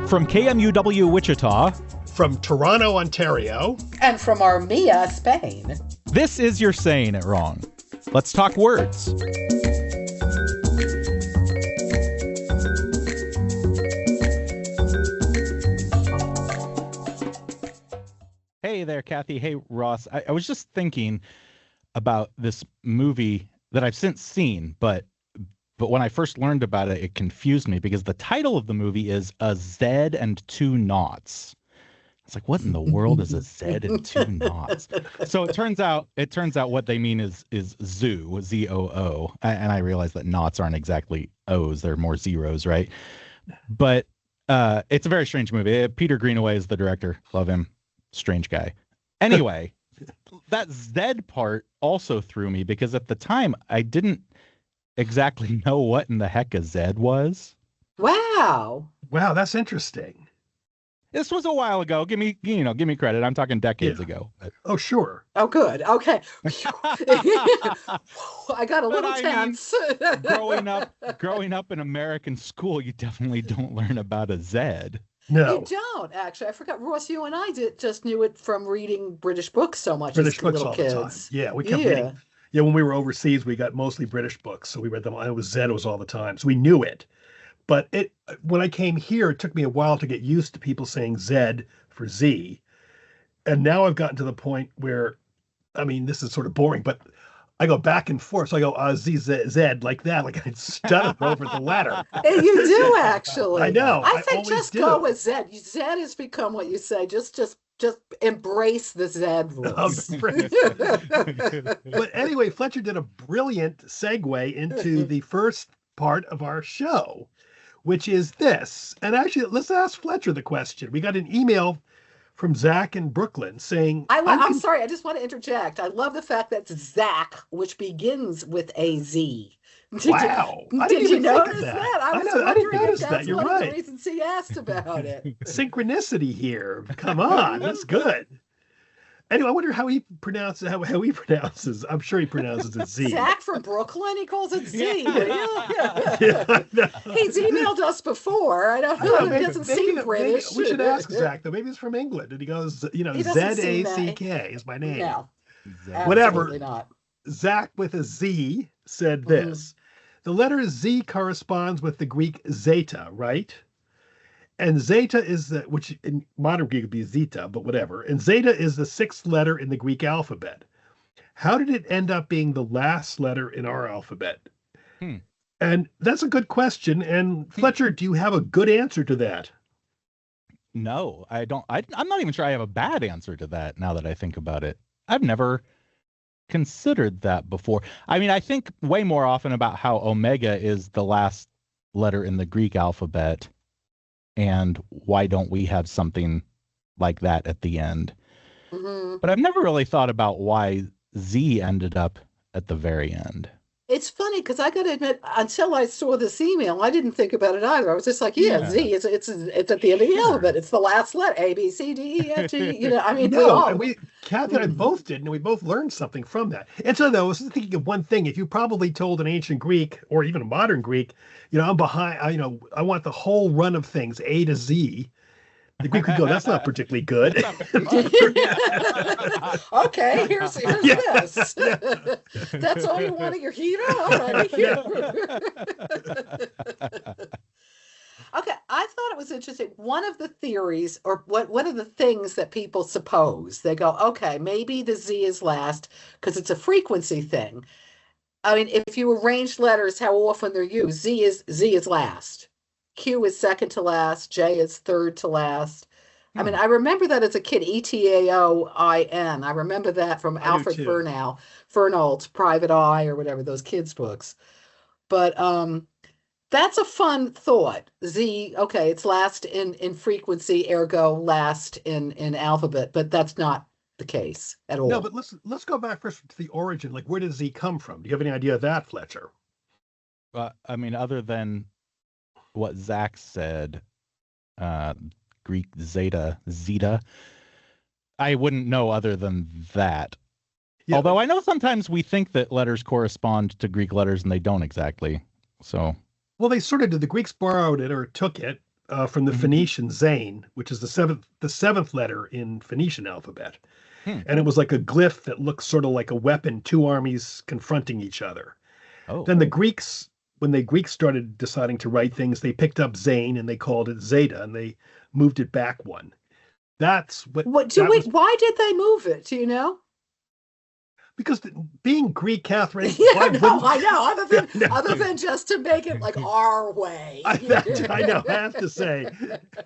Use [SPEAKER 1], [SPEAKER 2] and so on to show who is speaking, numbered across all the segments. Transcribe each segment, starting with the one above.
[SPEAKER 1] From KMUW Wichita,
[SPEAKER 2] from Toronto, Ontario,
[SPEAKER 3] and from Armenia, Spain,
[SPEAKER 1] this is You're Saying It Wrong. Let's talk words. Hey there, Kathy. Hey, Ross. I was just thinking about this movie that I've since seen, but when I first learned about it, it confused me because the title of the movie is A Z and Two Knots. It's like, what in the world is a Z and two knots? So it turns out what they mean is zoo, Z-O-O. And I realize that knots aren't exactly O's, they're more zeros, right? But it's a very strange movie. Peter Greenaway is the director. Love him. Strange guy. Anyway, that Z part also threw me because at the time I didn't exactly know what in the heck a Z was.
[SPEAKER 3] Wow,
[SPEAKER 2] that's interesting.
[SPEAKER 3] This
[SPEAKER 1] was a while ago. Give me credit. I'm talking decades ago.
[SPEAKER 2] Oh, sure.
[SPEAKER 3] Oh, good. Okay. I got a little tense.
[SPEAKER 1] growing up in American school, you definitely don't learn about a Z.
[SPEAKER 2] No.
[SPEAKER 3] You don't, actually. I forgot, Ross, you and I just knew it from reading British books so much
[SPEAKER 2] British
[SPEAKER 3] as
[SPEAKER 2] books
[SPEAKER 3] little
[SPEAKER 2] all
[SPEAKER 3] kids.
[SPEAKER 2] the time. Yeah, we kept reading. Yeah, when we were overseas, we got mostly British books, so we read them. It was Z all the time, so we knew it. But when I came here, it took me a while to get used to people saying Z for Z. And now I've gotten to the point where, I mean, this is sort of boring, but I go back and forth. So I go Z, like that, like I stutter over the letter.
[SPEAKER 3] You do, actually.
[SPEAKER 2] I know.
[SPEAKER 3] I think just go with Z. Z has become what you say. Just embrace the Z voice.
[SPEAKER 2] But anyway, Fletcher did a brilliant segue into the first part of our show, which is this. And actually, let's ask Fletcher the question. We got an email from Zach in Brooklyn saying...
[SPEAKER 3] I'm sorry, I just want to interject. I love the fact that Zach, which begins with a Z.
[SPEAKER 2] Wow.
[SPEAKER 3] Did you notice that?
[SPEAKER 2] I didn't notice that. You're right.
[SPEAKER 3] One of the reasons he asked about it.
[SPEAKER 2] Synchronicity here. Come on. That's good. Anyway, I wonder how he pronounces I'm sure he pronounces it Z.
[SPEAKER 3] Zach from Brooklyn, he calls it Z.
[SPEAKER 2] Yeah,
[SPEAKER 3] He's emailed us before. I don't know. He doesn't seem British.
[SPEAKER 2] We should ask Zach, though. Maybe he's from England. And he goes, Z-A-C-K is my name.
[SPEAKER 3] No,
[SPEAKER 2] whatever.
[SPEAKER 3] Not.
[SPEAKER 2] Zach with a Z said this. The letter Z corresponds with the Greek zeta, right? And zeta is which in modern Greek would be zeta, but whatever. And zeta is the sixth letter in the Greek alphabet. How did it end up being the last letter in our alphabet? And that's a good question. And Fletcher, do you have a good answer to that?
[SPEAKER 1] No, I don't. I'm not even sure I have a bad answer to that now that I think about it. I've never considered that before. I mean, I think way more often about how omega is the last letter in the Greek alphabet. And why don't we have something like that at the end? But I've never really thought about why Z ended up at the very end.
[SPEAKER 3] It's funny because I got to admit, until I saw this email, I didn't think about it either. I was just like, Z, it's at the end of the alphabet. It's the last letter, A, B, C, D, E, F, G. I mean,
[SPEAKER 2] and Kathy and I both did, and we both learned something from that. And so, though, I was thinking of one thing. If you probably told an ancient Greek or even a modern Greek, I'm behind, I want the whole run of things, A to Z. The Greek would go, that's not particularly good.
[SPEAKER 3] Okay, here's this. That's all you want of your hero? All right. Okay, I thought it was interesting. One of the theories, or one of the things that people suppose, they go, okay, maybe the Z is last because it's a frequency thing. I mean, if you arrange letters, how often they're used, Z is last. Q is second to last. J is third to last. I mean, I remember that as a kid, Etaoin. I remember that from Alfred Fernald's Private Eye or whatever, those kids' books. But that's a fun thought. Z, okay, it's last in frequency, ergo last in alphabet, but that's not the case at all.
[SPEAKER 2] No, but let's go back first to the origin. Like, where does Z come from? Do you have any idea of that, Fletcher?
[SPEAKER 1] I mean, other than what Zach said, Greek zeta, I wouldn't know other than that. Yeah. Although I know sometimes we think that letters correspond to Greek letters and they don't exactly. So,
[SPEAKER 2] well, they sort of did. The Greeks borrowed it or took it from the
[SPEAKER 1] Mhm.
[SPEAKER 2] Phoenician Zain, which is the seventh letter in Phoenician alphabet.
[SPEAKER 1] Hmm.
[SPEAKER 2] And it was like a glyph that looks sort of like a weapon, two armies confronting each other.
[SPEAKER 1] Oh.
[SPEAKER 2] Then the Greeks, when the Greeks started deciding to write things, they picked up Zain and they called it Zeta and they moved it back one. That's what that was
[SPEAKER 3] Why did they move it? Do you know?
[SPEAKER 2] because being Greek, Catherine,
[SPEAKER 3] Yeah,
[SPEAKER 2] why
[SPEAKER 3] no,
[SPEAKER 2] wouldn't
[SPEAKER 3] I know. Other
[SPEAKER 2] yeah,
[SPEAKER 3] than
[SPEAKER 2] no,
[SPEAKER 3] other than just to make it like our way.
[SPEAKER 2] I know, I have to say,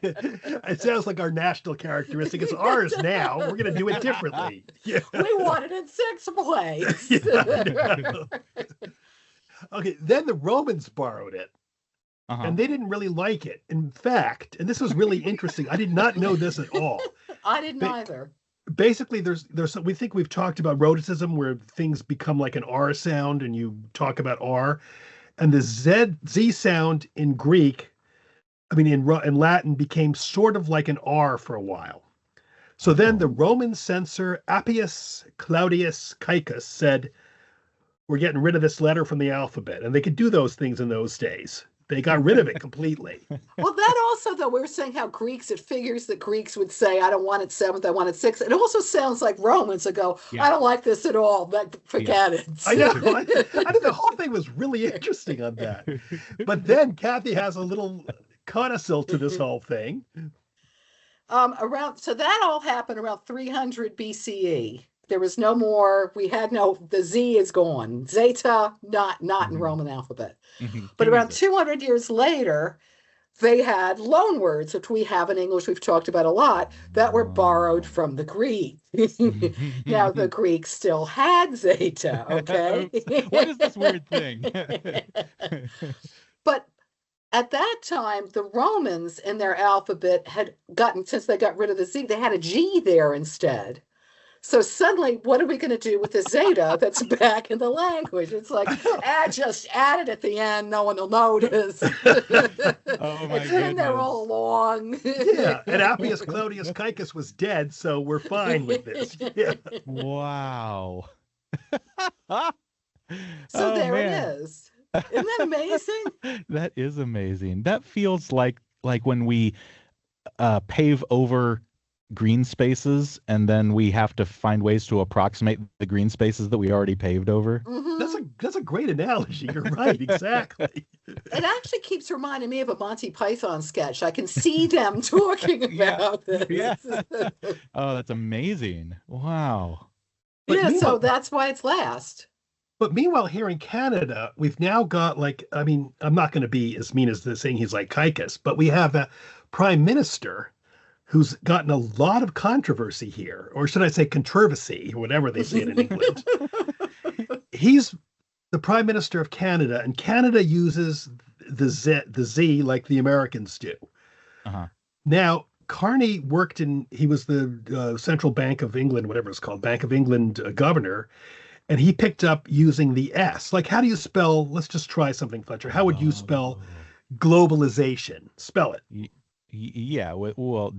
[SPEAKER 2] it sounds like our national characteristic. It's ours now. We're going to do it differently. Yeah.
[SPEAKER 3] We want it in sixth place.
[SPEAKER 2] Yeah, I know. Okay, then the Romans borrowed it,
[SPEAKER 1] Uh-huh.
[SPEAKER 2] and they didn't really like it. In fact, and this was really interesting. I did not know this at all.
[SPEAKER 3] I didn't
[SPEAKER 2] Ba-
[SPEAKER 3] either.
[SPEAKER 2] Basically, there's we think we've talked about rhoticism where things become like an R sound, and you talk about R, and the Z sound in Greek, I mean in Latin, became sort of like an R for a while. So then the
[SPEAKER 1] Oh.
[SPEAKER 2] Roman censor Appius Claudius Caecus said, "We're getting rid of this letter from the alphabet," and they could do those things in those days. They got rid of it completely.
[SPEAKER 3] Well, that also, though, we were saying how Greeks, it figures that Greeks would say, I don't want it seventh, I want it sixth. It also sounds like Romans would go,
[SPEAKER 1] Yeah.
[SPEAKER 3] I don't like this at all. But
[SPEAKER 1] Yeah.
[SPEAKER 3] forget it.
[SPEAKER 2] I know. I think the whole thing was really interesting on that. But then Kathy has a little codicil to this whole thing.
[SPEAKER 3] So that all happened around 300 BCE. There was no more. The Z is gone. Zeta, not in
[SPEAKER 1] Mhm.
[SPEAKER 3] Roman alphabet.
[SPEAKER 1] Mhm.
[SPEAKER 3] But
[SPEAKER 1] Who
[SPEAKER 3] around
[SPEAKER 1] is it?
[SPEAKER 3] 200 years later, they had loan words, which we have in English, we've talked about a lot, that were borrowed
[SPEAKER 1] Oh.
[SPEAKER 3] from the Greek. Now, the Greeks still had Zeta, okay?
[SPEAKER 1] Oops. What is this weird thing?
[SPEAKER 3] But at that time, the Romans in their alphabet had gotten, since they got rid of the Z, they had a G there instead. So suddenly, what are we going to do with the zeta that's back in the language? It's like, just add it at the end. No one will notice.
[SPEAKER 1] Oh my
[SPEAKER 3] It's been there
[SPEAKER 1] goodness.
[SPEAKER 3] all along.
[SPEAKER 2] Yeah, and Appius Claudius Caecus was dead, so we're fine with this. Yeah.
[SPEAKER 1] Wow.
[SPEAKER 3] So
[SPEAKER 1] Oh
[SPEAKER 3] there it
[SPEAKER 1] man.
[SPEAKER 3] is. Isn't that amazing?
[SPEAKER 1] That is amazing. That feels like when we pave over green spaces and then we have to find ways to approximate the green spaces that we already paved over.
[SPEAKER 2] That's a great analogy. You're right, exactly.
[SPEAKER 3] It actually keeps reminding me of a Monty Python sketch. I can see them talking
[SPEAKER 1] Yeah.
[SPEAKER 3] about this.
[SPEAKER 1] Yeah. Oh, that's amazing. Wow.
[SPEAKER 2] But
[SPEAKER 3] Yeah, so
[SPEAKER 2] meanwhile,
[SPEAKER 3] that's why it's last.
[SPEAKER 2] but meanwhile, here in Canada, we've now got like, I mean, I'm not going to be as mean as the saying he's like Caecus, but we have a prime minister who's gotten a lot of controversy here, or should I say controversy, or whatever they say it in England. He's the prime minister of Canada, and Canada uses the Z like the Americans do.
[SPEAKER 1] Uh-huh.
[SPEAKER 2] Now, Carney he was the Central Bank of England, whatever it's called, Bank of England governor, and he picked up using the S. Like, how do you spell, let's just try something, Fletcher. How would you spell globalization? Spell it.
[SPEAKER 1] Yeah, well,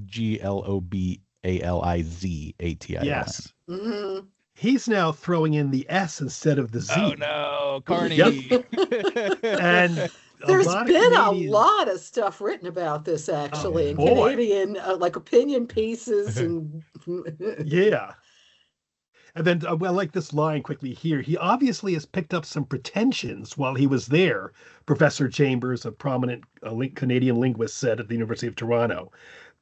[SPEAKER 1] GLOBALIZATION.
[SPEAKER 2] Yes.
[SPEAKER 3] Mhm.
[SPEAKER 2] He's now throwing in the S instead of the Z.
[SPEAKER 1] Oh no, Carney.
[SPEAKER 2] Yep. And
[SPEAKER 3] There's been a
[SPEAKER 2] Canadians,
[SPEAKER 3] lot of stuff written about this actually in
[SPEAKER 2] boy.
[SPEAKER 3] Canadian, like opinion pieces and
[SPEAKER 2] Yeah. And then, well, like this line quickly here, he obviously has picked up some pretensions while he was there, Professor Chambers, a prominent Canadian linguist, said at the University of Toronto.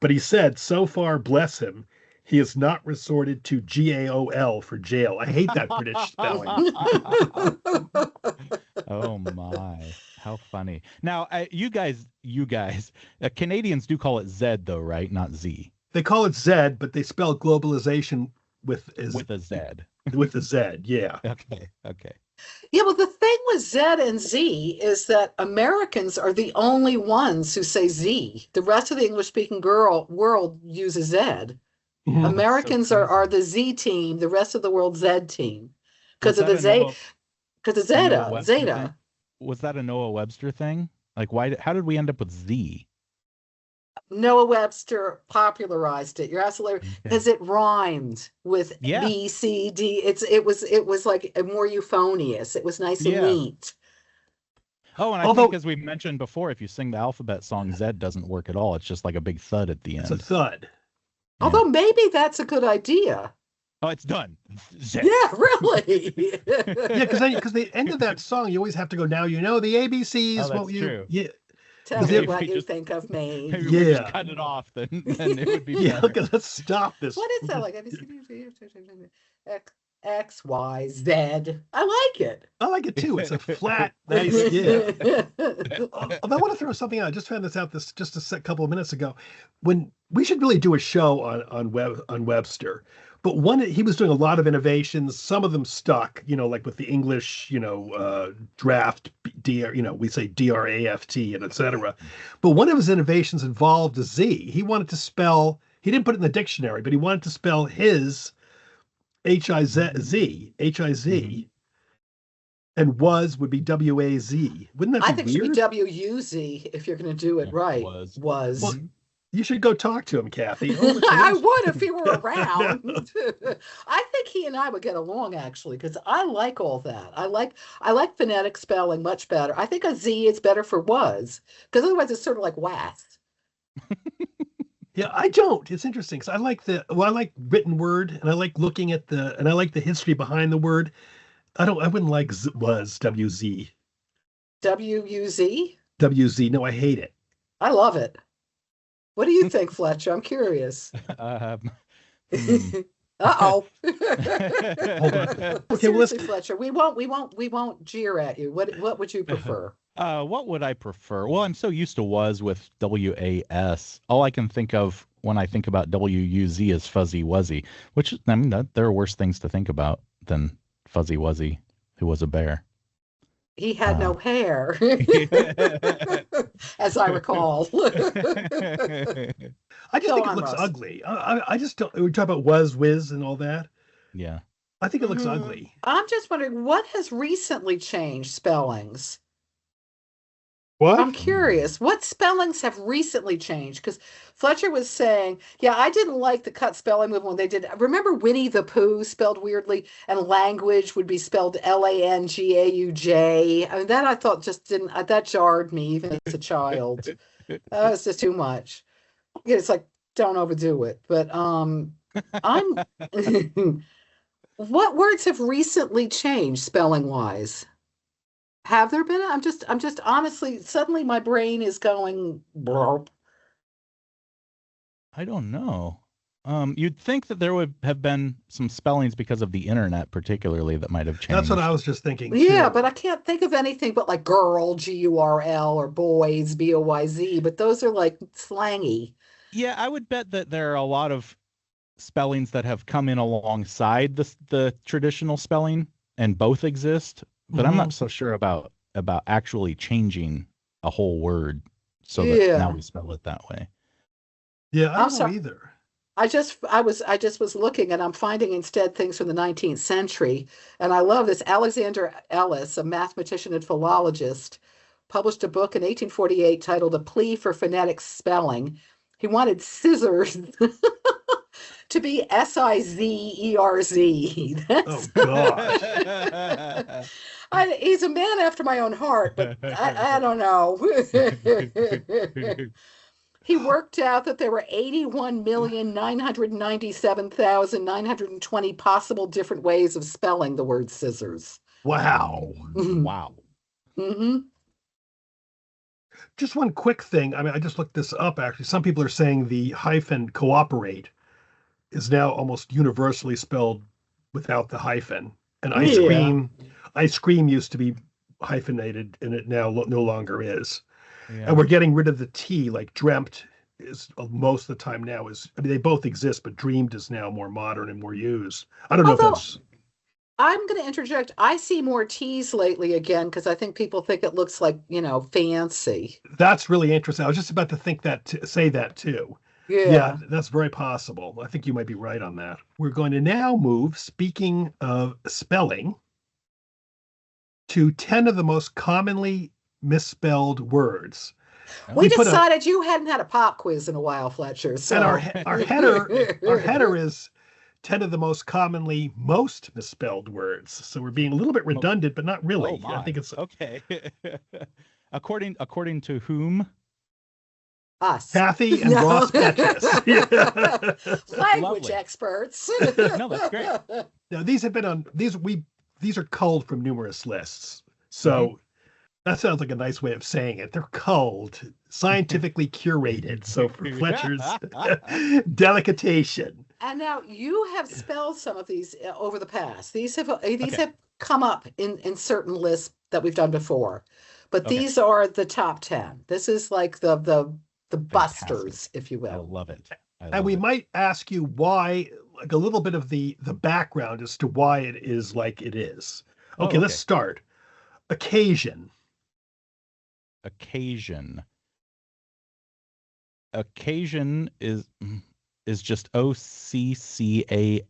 [SPEAKER 2] But he said, so far, bless him, he has not resorted to GAOL for jail. I hate that British spelling.
[SPEAKER 1] Oh my, how funny. Now, you guys, Canadians do call it Z though, right? Not Z.
[SPEAKER 2] They call it Z, but they spell globalization with
[SPEAKER 1] a Z.
[SPEAKER 2] With a Z, yeah.
[SPEAKER 1] Okay.
[SPEAKER 3] Yeah, well, the thing with Z and Z is that Americans are the only ones who say Z. The rest of the English-speaking world uses Z.
[SPEAKER 2] Mhm.
[SPEAKER 3] Americans
[SPEAKER 1] so
[SPEAKER 3] are the Z team, the rest of the world Z team. Because
[SPEAKER 1] Was
[SPEAKER 3] of the
[SPEAKER 1] that a
[SPEAKER 3] Z, because of
[SPEAKER 1] Noah
[SPEAKER 3] Zeta,
[SPEAKER 1] Webster thing?
[SPEAKER 3] Zeta.
[SPEAKER 1] Was that a Noah Webster thing? Like, how did we end up with Z?
[SPEAKER 3] Noah Webster popularized it. You're absolutely
[SPEAKER 1] Okay.
[SPEAKER 3] because it rhymed with
[SPEAKER 1] Yeah.
[SPEAKER 3] B, C, D. It was like more euphonious. It was nice and
[SPEAKER 1] Yeah.
[SPEAKER 3] neat.
[SPEAKER 1] Oh, and I
[SPEAKER 2] Although
[SPEAKER 1] think, as we mentioned before, if you sing the alphabet song, Z doesn't work at all. It's just like a big thud at the
[SPEAKER 2] it's a
[SPEAKER 1] end.
[SPEAKER 2] thud.
[SPEAKER 1] Yeah.
[SPEAKER 3] Although maybe that's a good idea.
[SPEAKER 1] Oh, it's done. Z.
[SPEAKER 3] Yeah, really.
[SPEAKER 2] Yeah, because the end of that song, you always have to go, now you know the ABCs,
[SPEAKER 1] Oh, that's
[SPEAKER 2] won't you?
[SPEAKER 1] true.
[SPEAKER 2] Yeah.
[SPEAKER 3] Tell
[SPEAKER 2] Because
[SPEAKER 3] me
[SPEAKER 1] Maybe
[SPEAKER 3] what
[SPEAKER 1] we
[SPEAKER 3] you
[SPEAKER 1] just-
[SPEAKER 3] think of me.
[SPEAKER 1] Maybe we just
[SPEAKER 2] Yeah.
[SPEAKER 1] cut it off, then it would be
[SPEAKER 2] Yeah,
[SPEAKER 1] better.
[SPEAKER 2] okay, let's stop this.
[SPEAKER 3] What is that like? X, Y, Z. I like it.
[SPEAKER 2] I like it too. It's a flat, nice, yeah. Although I want to throw something out. I just found this out just couple of minutes ago. When we should really do a show on Webster, but he was doing a lot of innovations. Some of them stuck, like with the English, draft, we say draft and etc. But one of his innovations involved a Z. He wanted to spell. He didn't put it in the dictionary, but he wanted to spell his Hiz, and would be WAZ. Wouldn't that be
[SPEAKER 3] I think it should
[SPEAKER 2] weird?
[SPEAKER 3] be W-U-Z if you're going to do it right.
[SPEAKER 1] Was.
[SPEAKER 2] Well, you should go talk to him, Kathy.
[SPEAKER 3] I would if he were around. I think he and I would get along actually, because I like all that. I like phonetic spelling much better. I think a Z is better for was, because otherwise it's sort of like was.
[SPEAKER 2] Yeah, I don't. It's interesting because I like written word, and I like looking at and I like the history behind the word. I wouldn't like was WZ.
[SPEAKER 3] W-U-Z?
[SPEAKER 2] WZ. No, I hate it.
[SPEAKER 3] I love it. What do you think, Fletcher? I'm curious. Uh-oh.
[SPEAKER 2] Okay, well,
[SPEAKER 3] Seriously, Fletcher, we won't jeer at you. What would you prefer?
[SPEAKER 1] What would I prefer? Well, I'm so used to was with WAS. All I can think of when I think about WUZ is fuzzy wuzzy, which, I mean, there are worse things to think about than fuzzy wuzzy, who was a bear.
[SPEAKER 3] He had no hair, as I recall.
[SPEAKER 2] I just think it looks ugly. I just don't. We talk about was, whiz, and all that.
[SPEAKER 1] Yeah.
[SPEAKER 2] I think it looks ugly.
[SPEAKER 3] I'm just wondering what has recently changed spellings.
[SPEAKER 2] What?
[SPEAKER 3] I'm curious. What spellings have recently changed? Because Fletcher was saying, yeah, I didn't like the cut spelling movement when they did. Remember Winnie the Pooh spelled weirdly, and language would be spelled Langauj. I mean, that I thought just didn't. That jarred me even as a child. That was just too much. Yeah, it's like don't overdo it. But I'm. What words have recently changed spelling wise? Have there been? I'm just honestly, suddenly my brain is going blurp.
[SPEAKER 1] I don't know. You'd think that there would have been some spellings because of the internet, particularly, that might have changed.
[SPEAKER 2] That's what I was just thinking.
[SPEAKER 3] Yeah,
[SPEAKER 2] too.
[SPEAKER 3] but I can't think of anything but like girl, Gurl, or boys, Boyz. But those are like slangy.
[SPEAKER 1] Yeah, I would bet that there are a lot of spellings that have come in alongside the traditional spelling, and both exist. But I'm not so sure about actually changing a whole word so that now we spell it that way.
[SPEAKER 2] Yeah, I don't know either.
[SPEAKER 3] I just was looking, and I'm finding instead things from the 19th century, and I love this. Alexander Ellis, a mathematician and philologist, published a book in 1848 titled "A Plea for Phonetic Spelling." He wanted scissors to be Sizerz.
[SPEAKER 2] Oh gosh.
[SPEAKER 3] He's a man after my own heart, but I don't know. He worked out that there were 81,997,920 possible different ways of spelling the word scissors.
[SPEAKER 2] Wow.
[SPEAKER 1] Wow.
[SPEAKER 3] Mm-hmm.
[SPEAKER 2] Just one quick thing. I mean, I just looked this up, actually. Some people are saying the hyphen cooperate is now almost universally spelled without the hyphen. And ice cream used to be hyphenated, and it now no longer is. Yeah. And we're getting rid of the T, like dreamt is most of the time now is, I mean, they both exist, but dreamed is now more modern and more used. I don't know if that's...
[SPEAKER 3] I'm going to interject. I see more T's lately again, because I think people think it looks like, fancy.
[SPEAKER 2] That's really interesting. I was just about to say that too. Yeah, that's very possible. I think you might be right on that. We're going to now move, speaking of spelling, to 10 of the most commonly misspelled words.
[SPEAKER 3] We decided you hadn't had a pop quiz in a while, Fletcher. So.
[SPEAKER 2] And our header is 10 of the most misspelled words. So we're being a little bit redundant, but not
[SPEAKER 1] Oh
[SPEAKER 2] really. I
[SPEAKER 1] my.
[SPEAKER 2] think it's
[SPEAKER 1] Okay. According to whom?
[SPEAKER 3] Us.
[SPEAKER 2] Kathy and
[SPEAKER 3] No.
[SPEAKER 2] Ross Petras.
[SPEAKER 3] Language
[SPEAKER 1] Lovely.
[SPEAKER 3] experts.
[SPEAKER 1] No, that's great.
[SPEAKER 2] Now these have been on these are culled from numerous lists.
[SPEAKER 1] Mm-hmm.
[SPEAKER 2] So that sounds like a nice way of saying it. They're culled, scientifically curated. So for Fletcher's delectation.
[SPEAKER 3] And now you have spelled some of these over the past. These
[SPEAKER 1] Okay.
[SPEAKER 3] have come up in certain lists that we've done before, but
[SPEAKER 1] Okay.
[SPEAKER 3] these are the top 10. This is like the
[SPEAKER 1] Fantastic.
[SPEAKER 3] busters, if you
[SPEAKER 1] I
[SPEAKER 3] will.
[SPEAKER 1] love it.
[SPEAKER 2] And we might ask you why, like a little bit of the background as to why it is like it is. Okay,
[SPEAKER 1] okay.
[SPEAKER 2] let's start. Occasion.
[SPEAKER 1] Occasion. Occasion is just OCCASION.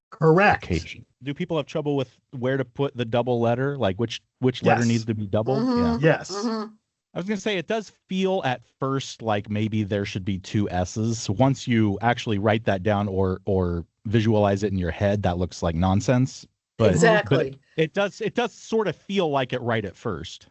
[SPEAKER 2] Correct.
[SPEAKER 1] Occasion. Do people have trouble with where to put the double letter? Like which letter
[SPEAKER 2] Yes.
[SPEAKER 1] needs to be doubled?
[SPEAKER 3] Mhm.
[SPEAKER 1] Yeah.
[SPEAKER 2] Yes.
[SPEAKER 3] Mhm.
[SPEAKER 1] I was going to say it does feel at first like maybe there should be two S's. Once you actually write that down or visualize it in your head, that looks like nonsense. But
[SPEAKER 3] Exactly.
[SPEAKER 1] it does sort of feel like it right at first.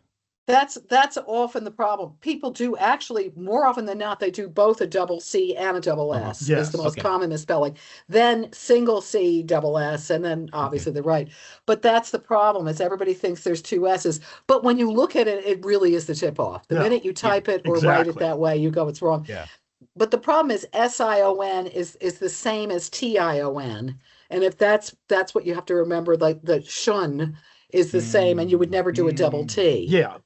[SPEAKER 3] That's often the problem. People do actually, more often than not, they do both a double C and a double S
[SPEAKER 2] Yes.
[SPEAKER 3] is the most
[SPEAKER 1] Okay.
[SPEAKER 3] common misspelling. Then single C, double S, and then obviously they're right. But that's the problem is everybody thinks there's two S's. But when you look at it, it really is the tip off. The
[SPEAKER 2] No.
[SPEAKER 3] minute you type it or write it
[SPEAKER 2] exactly.
[SPEAKER 3] that way, you go, it's wrong.
[SPEAKER 1] Yeah.
[SPEAKER 3] But the problem is SION is the same as TION. And if that's what you have to remember, like the shun is the same, and you would never do a double T.
[SPEAKER 2] Yeah.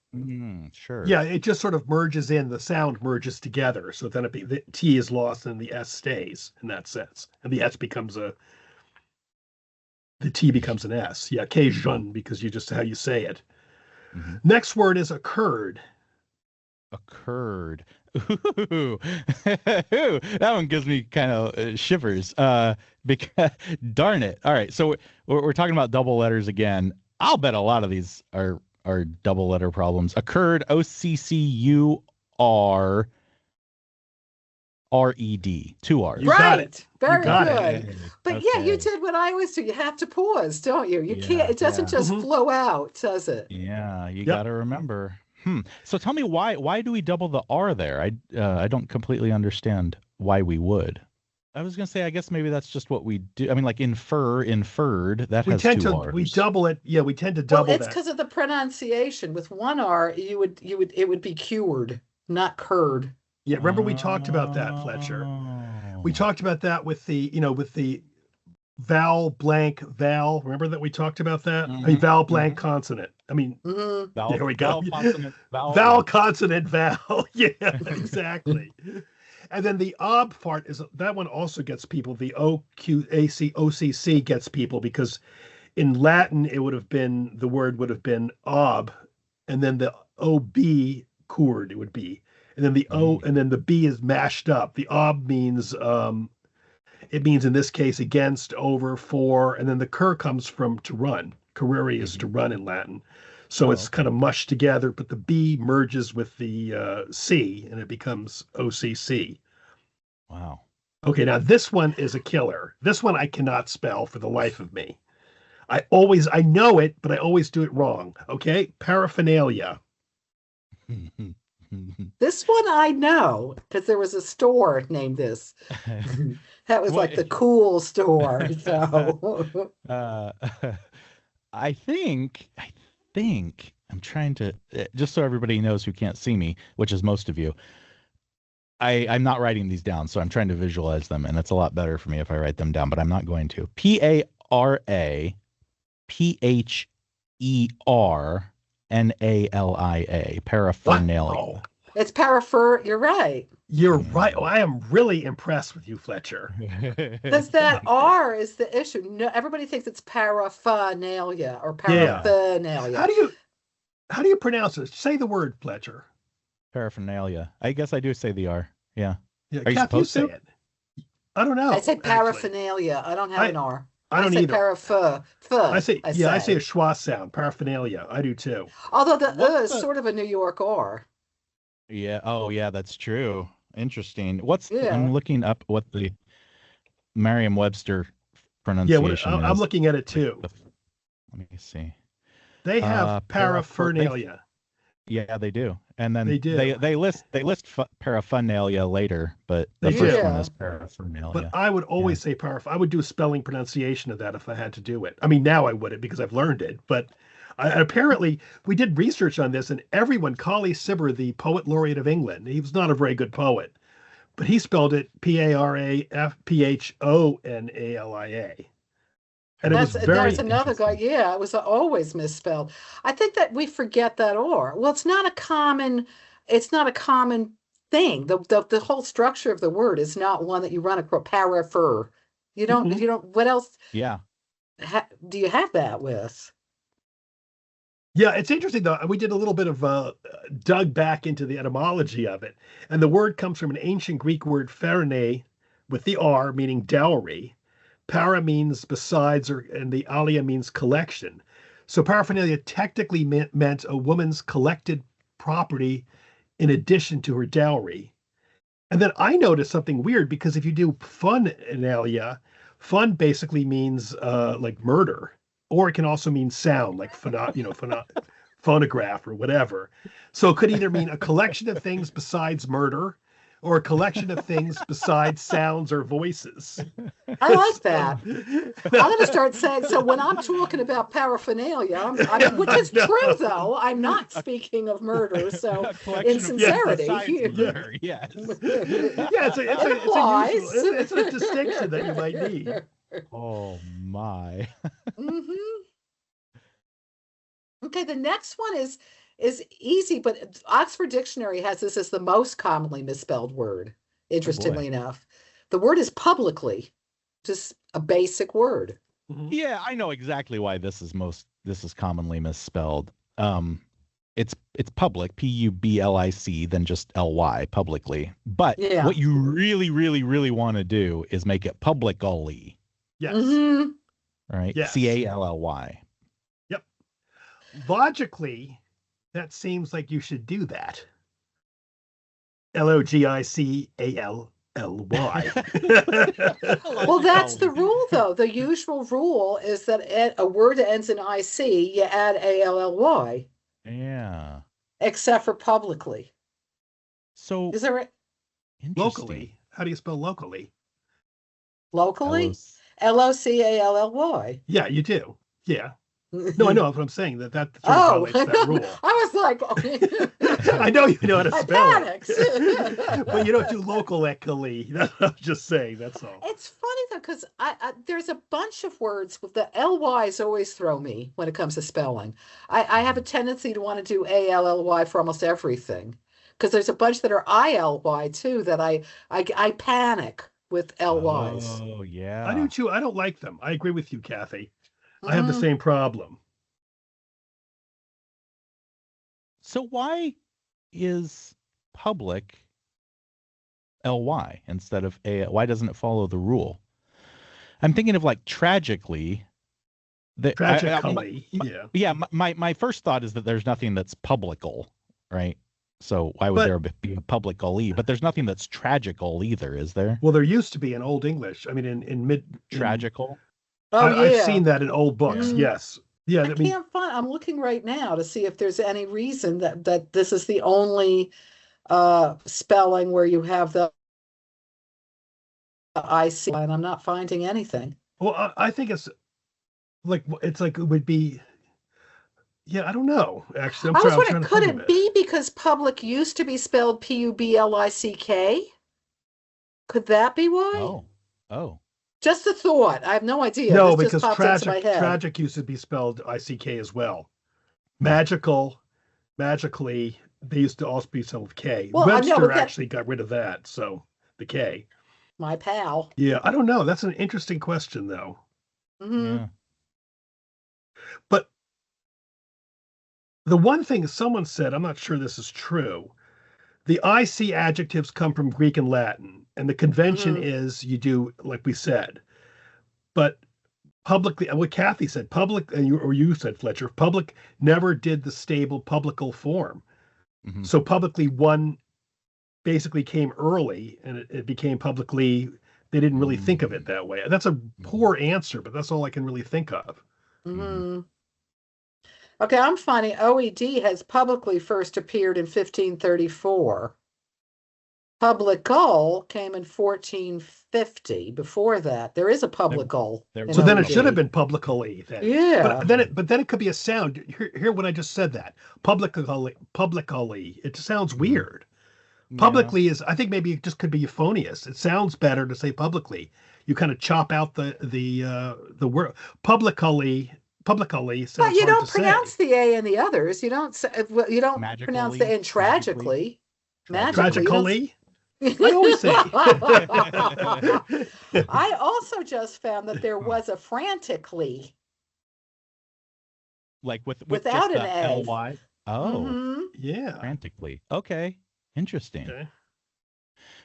[SPEAKER 1] Sure.
[SPEAKER 2] Yeah, it just sort of merges in, the sound merges together. So then the T is lost and the S stays in that sense. And the T becomes an S. Yeah, occasion, because you just how you say it.
[SPEAKER 1] Mm-hmm.
[SPEAKER 2] Next word is occurred.
[SPEAKER 1] Occurred. Ooh. That one gives me kind of shivers. Because darn it. All right, so we're talking about double letters again. I'll bet a lot of these are double letter problems. Occurred. OCCURRED. 2 R's.
[SPEAKER 2] You got it.
[SPEAKER 3] Very
[SPEAKER 2] You got
[SPEAKER 3] good.
[SPEAKER 2] it.
[SPEAKER 3] But yeah, you did what I always do. You have to pause, don't you? You can't. It doesn't just flow out, does it?
[SPEAKER 1] Yeah, you got to remember. So tell me why do we double the R there? I don't completely understand why we would. I was gonna say I guess maybe that's just what we do. I mean, like inferred that has 2 R's.
[SPEAKER 2] We double it. Yeah, we tend to double
[SPEAKER 3] it's because of the pronunciation. With 1 R, it would be cured, not curd.
[SPEAKER 2] Yeah, remember we talked about that, Fletcher. We talked about that with the vowel blank vowel. Remember that we talked about that? I mean, vowel blank consonant. I mean, there we go. Vowel consonant vowel. Yeah, exactly. And then the ob part that one also gets people. The OCC gets people because in Latin the word would have been ob, and then the ob cord it would be, and then the o and then the b is mashed up. The ob means it means in this case against, over, for, and then the cur comes from to run. Currere is to run in Latin. So it's kind of mushed together, but the B merges with the C and it becomes OCC.
[SPEAKER 1] Wow.
[SPEAKER 2] Okay, now this one is a killer. This one I cannot spell for the life of me. I know it, but I always do it wrong. Okay, paraphernalia.
[SPEAKER 3] This one I know because there was a store named this. That was like the cool store. So
[SPEAKER 1] I think I'm trying to just so everybody knows who can't see me, which is most of you. I'm not writing these down, so I'm trying to visualize them, and it's a lot better for me if I write them down, but I'm not going to. PARAPHERNALIA, paraphernalia.
[SPEAKER 2] Wow.
[SPEAKER 3] it's you're right.
[SPEAKER 2] You're right. Oh, I am really impressed with you, Fletcher.
[SPEAKER 3] Because that R is the issue. No, everybody thinks it's paraphernalia or paraphernalia.
[SPEAKER 2] How do you pronounce it? Say the word, Fletcher.
[SPEAKER 1] Paraphernalia. I guess I do say the R. Yeah.
[SPEAKER 2] Yeah,
[SPEAKER 1] Are you supposed
[SPEAKER 2] say
[SPEAKER 1] to?
[SPEAKER 2] it? I don't know.
[SPEAKER 3] I say paraphernalia. I don't have an R.
[SPEAKER 2] I don't
[SPEAKER 3] say
[SPEAKER 2] either. I say a schwa sound. Paraphernalia. I do too.
[SPEAKER 3] Although the is sort of a New York R.
[SPEAKER 1] Yeah. Oh, yeah. That's true. Interesting. I'm looking up what the Merriam-Webster
[SPEAKER 2] Yeah,
[SPEAKER 1] pronunciation
[SPEAKER 2] I'm
[SPEAKER 1] is
[SPEAKER 2] looking at it
[SPEAKER 1] like
[SPEAKER 2] too.
[SPEAKER 1] let me see.
[SPEAKER 2] They have
[SPEAKER 1] They
[SPEAKER 2] paraphernalia.
[SPEAKER 1] yeah, they do. And then
[SPEAKER 2] They do.
[SPEAKER 1] they list paraphernalia later, but the
[SPEAKER 2] They
[SPEAKER 1] first
[SPEAKER 2] do.
[SPEAKER 1] one is
[SPEAKER 3] Yeah.
[SPEAKER 2] But
[SPEAKER 1] paraphernalia.
[SPEAKER 2] I would
[SPEAKER 1] Yeah.
[SPEAKER 2] always say I would do a spelling pronunciation of that if I had to do it. I mean, now I wouldn't because I've learned it. But apparently, we did research on this, and everyone, Colley Cibber, the poet laureate of England, he was not a very good poet, but he spelled it Parafphonali, and it was
[SPEAKER 3] There's
[SPEAKER 2] very
[SPEAKER 3] another guy.
[SPEAKER 1] Interesting.
[SPEAKER 3] Yeah, it was always misspelled. I think that we forget that or. Well, it's not a common thing. The whole structure of the word is not one that you run across. Parapher.
[SPEAKER 2] Mhm.
[SPEAKER 3] What else
[SPEAKER 1] Yeah.
[SPEAKER 3] do you have that with?
[SPEAKER 2] Yeah, it's interesting though. We did a little bit of dug back into the etymology of it, and the word comes from an ancient Greek word "pherine" with the R, meaning dowry. Para means besides, and the alia means collection. So paraphernalia technically meant a woman's collected property in addition to her dowry. And then I noticed something weird because if you do funalia, fun basically means like murder, or it can also mean sound, like phonograph or whatever. So it could either mean a collection of things besides murder, or a collection of things besides sounds or voices.
[SPEAKER 3] I like
[SPEAKER 2] So,
[SPEAKER 3] that. I'm going to start saying so when I'm talking about paraphernalia, which
[SPEAKER 2] I
[SPEAKER 3] is true
[SPEAKER 2] know.
[SPEAKER 3] though. I'm not speaking of murder. So
[SPEAKER 1] A
[SPEAKER 3] in
[SPEAKER 1] collection of
[SPEAKER 2] Yeah,
[SPEAKER 1] things besides
[SPEAKER 3] sincerity,
[SPEAKER 2] yeah,
[SPEAKER 1] murder. Yes.
[SPEAKER 2] yeah.
[SPEAKER 3] it
[SPEAKER 2] It's a usual.
[SPEAKER 3] applies.
[SPEAKER 2] It's a distinction that you might need.
[SPEAKER 1] Oh my.
[SPEAKER 3] hmm Okay, the next one is easy, but Oxford Dictionary has this as the most commonly misspelled word,
[SPEAKER 1] Oh boy.
[SPEAKER 3] interestingly enough. The word is publicly, just a basic word.
[SPEAKER 2] Mhm.
[SPEAKER 1] Yeah, I know exactly why this is commonly misspelled. It's public, Public, then just Ly, publicly. But
[SPEAKER 3] Yeah.
[SPEAKER 1] what you really, really, really want to do is make it publicly,
[SPEAKER 2] Yes.
[SPEAKER 3] hmm
[SPEAKER 1] right?
[SPEAKER 2] Yes.
[SPEAKER 1] Cally.
[SPEAKER 2] Yep. Logically, that seems like you should do that. Logically.
[SPEAKER 3] Well, that's the
[SPEAKER 1] Logically.
[SPEAKER 3] rule, though. The usual rule is that a word that ends in IC, you add ALLY,
[SPEAKER 1] Yeah.
[SPEAKER 3] except for publicly.
[SPEAKER 1] So
[SPEAKER 3] Is there
[SPEAKER 1] interesting.
[SPEAKER 2] Locally. How do you spell locally?
[SPEAKER 3] locally?
[SPEAKER 1] LOC.
[SPEAKER 3] LOCALLY.
[SPEAKER 2] Yeah, you do. Yeah. No, I know. That's what I'm saying. That sort of
[SPEAKER 3] Oh,
[SPEAKER 2] violates that rule.
[SPEAKER 3] I was like,
[SPEAKER 2] I know you know how to
[SPEAKER 3] I
[SPEAKER 2] spell
[SPEAKER 3] panicked.
[SPEAKER 2] it, but you don't do locally. That's what I'm just saying. That's all.
[SPEAKER 3] It's funny though, because there's a bunch of words with the LYs always throw me when it comes to spelling. I have a tendency to want to do ALLY for almost everything. Because there's a bunch that are ILY too that I panic with LYs.
[SPEAKER 1] Oh,
[SPEAKER 2] I do
[SPEAKER 1] yeah.
[SPEAKER 2] too. I don't like them. I agree with you, Kathy. I have the
[SPEAKER 3] hmm
[SPEAKER 2] same problem.
[SPEAKER 1] So why is public ly instead of a? Why doesn't it follow the rule? I'm thinking of like tragically. That
[SPEAKER 2] Tragically,
[SPEAKER 1] my,
[SPEAKER 2] yeah.
[SPEAKER 1] yeah. My first thought is that there's nothing that's publical, right? So why would
[SPEAKER 2] But
[SPEAKER 1] there be a public e? But there's nothing that's tragical either, is there?
[SPEAKER 2] well, there used to be in Old English. I mean, in mid in
[SPEAKER 1] Tragical.
[SPEAKER 3] Oh
[SPEAKER 2] I've
[SPEAKER 3] yeah.
[SPEAKER 2] seen that in old books.
[SPEAKER 1] Yeah.
[SPEAKER 3] hmm
[SPEAKER 2] Yes. Yeah.
[SPEAKER 3] I
[SPEAKER 2] I mean,
[SPEAKER 3] can't find. I'm looking right now to see if there's any reason that this is the only spelling where you have the IC, and I'm not finding anything.
[SPEAKER 2] well, I think it's like it would be. Yeah, I don't know. Actually, I'm
[SPEAKER 3] I
[SPEAKER 2] sorry.
[SPEAKER 3] was
[SPEAKER 2] I was
[SPEAKER 3] wondering,
[SPEAKER 2] trying to
[SPEAKER 3] could
[SPEAKER 2] think of
[SPEAKER 3] it
[SPEAKER 2] it.
[SPEAKER 3] be because public used to be spelled Publick? Could that be why?
[SPEAKER 1] Oh. Oh.
[SPEAKER 3] Just a thought. I have no idea.
[SPEAKER 2] No,
[SPEAKER 3] This just
[SPEAKER 2] because
[SPEAKER 3] popped into my head.
[SPEAKER 2] tragic used to be spelled ICK as well. Magical, magically, they used to also be spelled K.
[SPEAKER 3] Well, I know,
[SPEAKER 2] Webster
[SPEAKER 3] but that
[SPEAKER 2] actually got rid of that, so the K.
[SPEAKER 3] my pal.
[SPEAKER 2] Yeah, I don't know. That's an interesting question, though.
[SPEAKER 3] hmm
[SPEAKER 1] Yeah.
[SPEAKER 2] But the one thing someone said, I'm not sure this is true. The IC adjectives come from Greek and Latin, and the convention
[SPEAKER 3] hmm
[SPEAKER 2] is you do like we said. But publicly, what Kathy said, public, and you said, Fletcher, public never did the stable publical form.
[SPEAKER 1] Hmm.
[SPEAKER 2] So publicly one basically came early, and it became publicly They didn't really think of it that way. That's a poor answer, but that's all I can really think of.
[SPEAKER 3] Mm-hmm. Okay, I'm finding OED has publicly first appeared in 1534. Publical came in 1450. Before that, there is a publical.
[SPEAKER 2] So then it should have been publicly then.
[SPEAKER 3] Yeah.
[SPEAKER 2] But then it could be a sound. Hear what I just said that. Publicly. It sounds weird. Publicly is, I think maybe it just could be euphonious. It sounds better to say publicly. You kind of chop out the word publicly. Publicly sounds
[SPEAKER 3] But you
[SPEAKER 2] hard
[SPEAKER 3] don't
[SPEAKER 2] to
[SPEAKER 3] pronounce
[SPEAKER 2] say.
[SPEAKER 3] the A and the others. You don't pronounce the N tragically.
[SPEAKER 2] Tragically. I always say.
[SPEAKER 3] I also just found that there was a frantically.
[SPEAKER 1] Like
[SPEAKER 3] without
[SPEAKER 1] just
[SPEAKER 3] an A.
[SPEAKER 1] ly. Oh,
[SPEAKER 2] yeah.
[SPEAKER 1] Frantically. Okay, interesting.
[SPEAKER 2] Okay.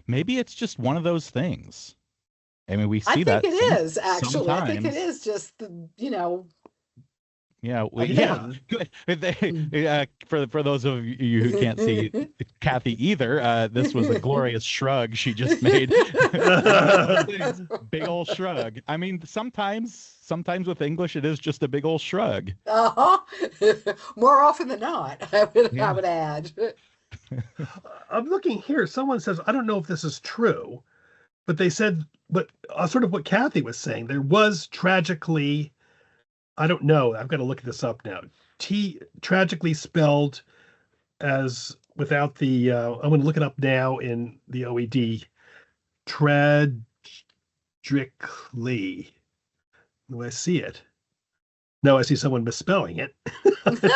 [SPEAKER 1] Maybe it's just one of those things. I mean, we see
[SPEAKER 3] I think
[SPEAKER 1] that.
[SPEAKER 3] it is actually.
[SPEAKER 1] Sometimes.
[SPEAKER 3] I think it is just
[SPEAKER 1] Yeah,
[SPEAKER 2] Yeah.
[SPEAKER 1] For those of you who can't see Kathy either, this was a glorious shrug she just made. Big old shrug. I mean, sometimes with English, it is just a big old shrug.
[SPEAKER 3] More often than not, I would add.
[SPEAKER 2] I'm looking here. Someone says, I don't know if this is true, but they said, but sort of what Kathy was saying, there was tragically. I don't know. I've got to look this up now. Tragically spelled as without the. I'm going to look it up now in the OED. Tragically. Do I see it? No, I see someone misspelling it.
[SPEAKER 3] That's the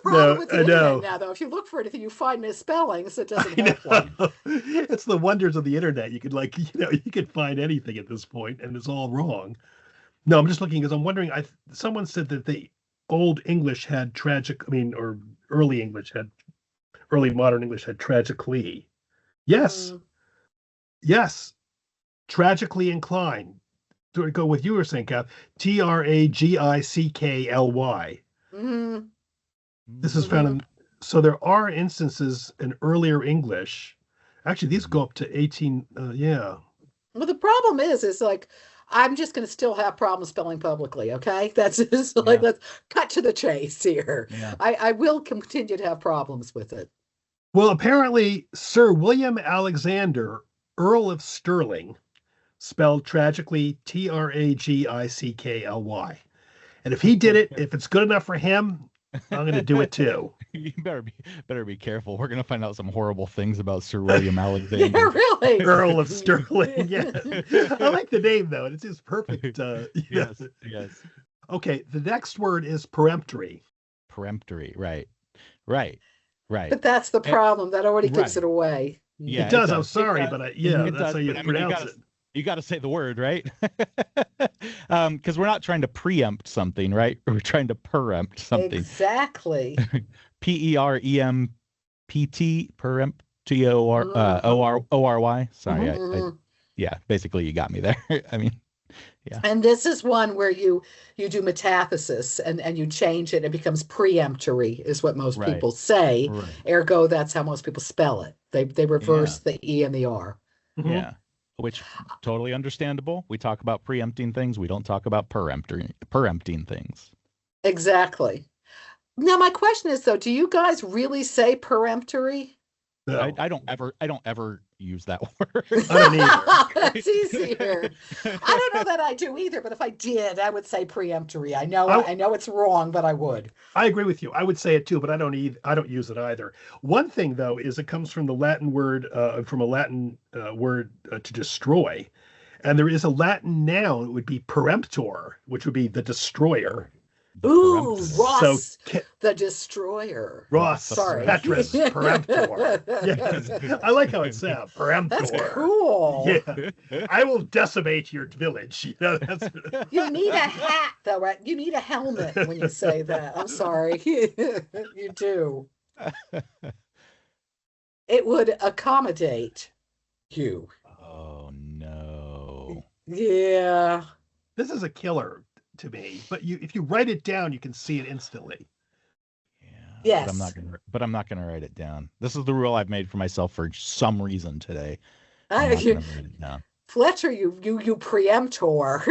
[SPEAKER 3] problem with the internet now, though. If you look for anything, you find misspellings. It doesn't have one.
[SPEAKER 2] It's the wonders of the internet. You could you could find anything at this point, and it's all wrong. No, I'm just looking because I'm wondering. Someone said that the old English had or early modern English had tragically. Yes, yes, tragically inclined. To go with you were saying, Kath, Tragicly. This is found in. So there are instances in earlier English. Actually, these go up to 18. Yeah.
[SPEAKER 3] Well, the problem is like. I'm just going to still have problems spelling publicly. Okay. That's just let's cut to the chase here.
[SPEAKER 1] Yeah.
[SPEAKER 3] I will continue to have problems with it.
[SPEAKER 2] Well, apparently Sir William Alexander, Earl of Stirling, spelled tragically Tragicly. And if he did it, if it's good enough for him, I'm going to do it too.
[SPEAKER 1] You better be careful. We're going to find out some horrible things about Sir William Alexander.
[SPEAKER 3] Yeah, really.
[SPEAKER 2] Earl of Stirling. Yeah. I like the name though. It's just perfect.
[SPEAKER 1] Yes.
[SPEAKER 2] Okay. The next word is peremptory.
[SPEAKER 1] Peremptory. Right.
[SPEAKER 3] But that's the problem. That already gives it away.
[SPEAKER 2] Yeah, it does. I'm sorry, but that's how you pronounce it.
[SPEAKER 1] You got to say the word, right? Because we're not trying to preempt something, right? We're trying to perempt something.
[SPEAKER 3] Exactly.
[SPEAKER 1] Perempt, perempt, Ory. Sorry, yeah. Basically, you got me there. I mean, yeah.
[SPEAKER 3] And this is one where you do metathesis and you change it. It becomes preemptory, is what most people say. Right. Ergo, that's how most people spell it. They reverse the E and the R.
[SPEAKER 1] Yeah. Which totally understandable. We talk about preempting things. We don't talk about perempting things.
[SPEAKER 3] Exactly. Now, my question is, though, do you guys really say peremptory?
[SPEAKER 1] No. I don't ever use that word.
[SPEAKER 2] I don't either.
[SPEAKER 3] That's easier. I don't know that I do either, but if I did, I would say preemptory. I know it's wrong, but I would.
[SPEAKER 2] I agree with you. I would say it too, but I don't use it either. One thing though is it comes from the Latin word word to destroy, and there is a Latin noun. It would be peremptor, which would be the destroyer.
[SPEAKER 3] Ooh, Ross, the destroyer.
[SPEAKER 2] Ross,
[SPEAKER 3] sorry,
[SPEAKER 2] Petrus, peremptor. Yes. I like how it sounds, peremptor.
[SPEAKER 3] That's cool.
[SPEAKER 2] Yeah, I will decimate your village.
[SPEAKER 3] You need a hat, though, right? You need a helmet when you say that. I'm sorry, you do. It would accommodate you.
[SPEAKER 1] Oh no.
[SPEAKER 3] Yeah.
[SPEAKER 2] This is a killer to me, but if you write it down, you can see it instantly.
[SPEAKER 1] Yeah.
[SPEAKER 3] Yes.
[SPEAKER 1] But I'm not gonna write it down. This is the rule I've made for myself for some reason today. I'm not
[SPEAKER 3] you,
[SPEAKER 1] going to write it down.
[SPEAKER 3] Fletcher, you preemptor.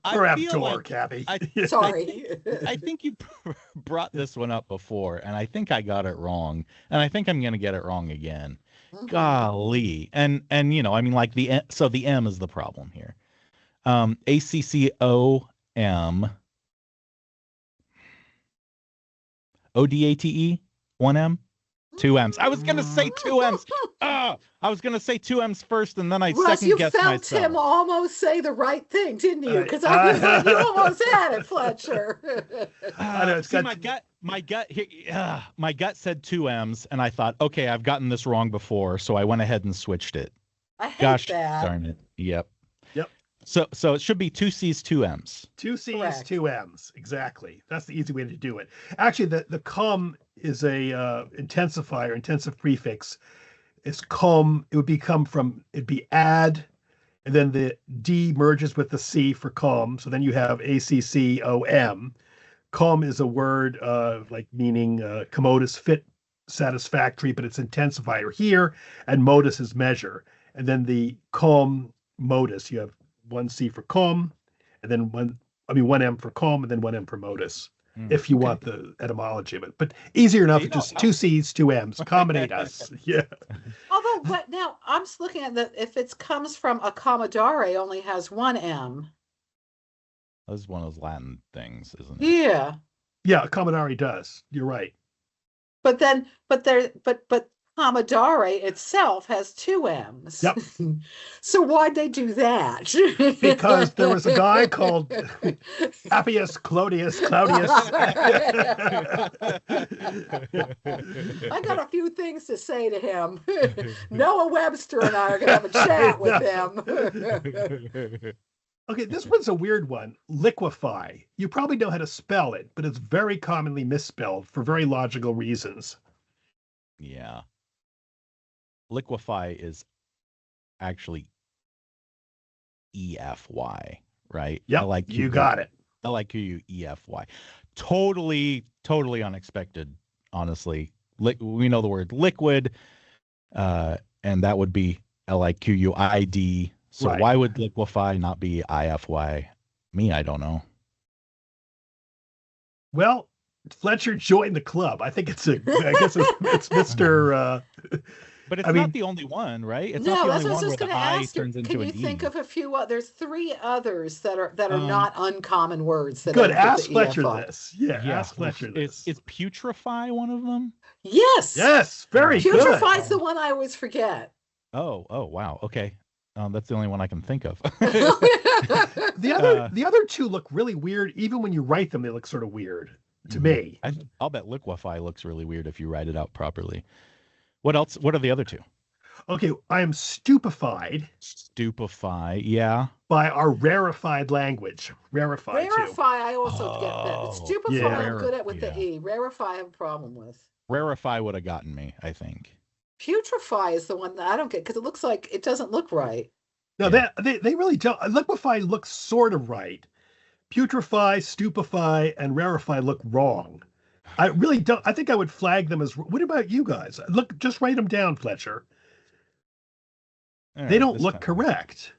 [SPEAKER 1] I feel
[SPEAKER 2] Peremptor,
[SPEAKER 1] like
[SPEAKER 2] Kathy.
[SPEAKER 1] I
[SPEAKER 3] Sorry.
[SPEAKER 1] I think you brought this one up before, and I think I got it wrong, and I think I'm going to get it wrong again.
[SPEAKER 3] Mhm.
[SPEAKER 1] Golly, and you know, I mean, like so the M is the problem here. ACCOM ODATE, one M, two M's. I was gonna say two M's. I was gonna say two M's first, and then I
[SPEAKER 3] Russ,
[SPEAKER 1] second
[SPEAKER 3] you
[SPEAKER 1] guessed
[SPEAKER 3] felt him
[SPEAKER 1] myself.
[SPEAKER 3] almost say the right thing, didn't you?
[SPEAKER 2] Uh,
[SPEAKER 3] Because I was like, you almost had it, Fletcher.
[SPEAKER 2] I know it's
[SPEAKER 1] See,
[SPEAKER 2] got
[SPEAKER 1] my gut said two M's, and I thought, okay, I've gotten this wrong before, so I went ahead and switched it.
[SPEAKER 3] I hate
[SPEAKER 1] Gosh
[SPEAKER 3] that.
[SPEAKER 1] darn it. Yep.
[SPEAKER 2] Yep.
[SPEAKER 1] So it should be two C's, two M's.
[SPEAKER 2] two C's,
[SPEAKER 3] Correct.
[SPEAKER 2] two M's. Exactly. That's the easy way to do it. Actually, the com is a intensive prefix. It's com. It would it'd be add, and then the D merges with the C for com. So then you have ACCOM. Com is a word like meaning commodus, fit, satisfactory, but it's intensifier here, and modus is measure. And then the com modus, you have one C for com, and then one M for com, and then one M for modus. If you want the etymology of it, but easier enough, just two C's, two M's, accommodate us. Yeah.
[SPEAKER 3] Although, but now I'm just looking at that. If it comes from accommodare, only has one M.
[SPEAKER 1] That's one of those Latin things, isn't it?
[SPEAKER 3] Yeah,
[SPEAKER 2] Yeah, accommodare does. You're right.
[SPEAKER 3] but Commodore itself has two M's.
[SPEAKER 2] Yep.
[SPEAKER 3] So why'd they do that?
[SPEAKER 2] Because there was a guy called Appius Claudius.
[SPEAKER 3] I got a few things to say to him. Noah Webster and I are going to have a chat with him.
[SPEAKER 2] Okay, this one's a weird one. Liquefy. You probably know how to spell it, but it's very commonly misspelled for very logical reasons.
[SPEAKER 1] Yeah. Liquefy is actually EFY, right?
[SPEAKER 2] Yep, you got it.
[SPEAKER 1] LIQUEFY. Totally unexpected, honestly. We know the word liquid, and that would be LIQUID. So
[SPEAKER 2] Right.
[SPEAKER 1] why would liquefy not be IFY? Me, I don't know.
[SPEAKER 2] Well, Fletcher joined the club. I think it's Mr.
[SPEAKER 1] But it's
[SPEAKER 2] I
[SPEAKER 1] not
[SPEAKER 2] mean-
[SPEAKER 1] the only one, right? It's
[SPEAKER 3] No,
[SPEAKER 1] not the
[SPEAKER 3] that's
[SPEAKER 1] only
[SPEAKER 3] what I was
[SPEAKER 1] one where
[SPEAKER 3] just
[SPEAKER 1] the
[SPEAKER 3] going to
[SPEAKER 1] I
[SPEAKER 3] ask you.
[SPEAKER 1] turns into
[SPEAKER 3] Can
[SPEAKER 1] an
[SPEAKER 3] you think
[SPEAKER 1] E.
[SPEAKER 3] of a few? There's three others that are
[SPEAKER 1] Um,
[SPEAKER 3] not uncommon words. That
[SPEAKER 2] Good.
[SPEAKER 3] end with
[SPEAKER 2] Ask
[SPEAKER 3] the
[SPEAKER 2] Fletcher
[SPEAKER 3] EFI.
[SPEAKER 2] this. Yeah,
[SPEAKER 1] Yeah,
[SPEAKER 2] ask Fletcher this.
[SPEAKER 1] Is putrefy one of them?
[SPEAKER 3] Yes.
[SPEAKER 2] Yes, very good.
[SPEAKER 3] Putrefy's the one I always forget.
[SPEAKER 1] Oh, wow. Okay. That's the only one I can think of.
[SPEAKER 2] The other two look really weird. Even when you write them, they look sort of weird to me.
[SPEAKER 1] I'll bet liquefy looks really weird if you write it out properly. What else? What are the other two?
[SPEAKER 2] Okay, I am stupefied
[SPEAKER 1] Stupefy, yeah.
[SPEAKER 2] by our rarefied language. Rarefy too.
[SPEAKER 3] Rarefy, I also get that.
[SPEAKER 1] Oh,
[SPEAKER 3] Stupefy,
[SPEAKER 2] yeah.
[SPEAKER 3] I'm good at with
[SPEAKER 1] Yeah.
[SPEAKER 3] the E. Rarefy, I have a problem with.
[SPEAKER 1] Rarefy would have gotten me, I think.
[SPEAKER 3] Putrefy is the one that I don't get because it looks like it doesn't look right.
[SPEAKER 2] No,
[SPEAKER 1] Yeah.
[SPEAKER 2] they really don't. Liquefy looks sort of right. Putrefy, stupefy, and rarefy look wrong. I really don't. I think I would flag them as. What about you guys? Look, just write them down, Fletcher.
[SPEAKER 1] All
[SPEAKER 2] They
[SPEAKER 1] right,
[SPEAKER 2] don't
[SPEAKER 1] this
[SPEAKER 2] look
[SPEAKER 1] time.
[SPEAKER 2] correct.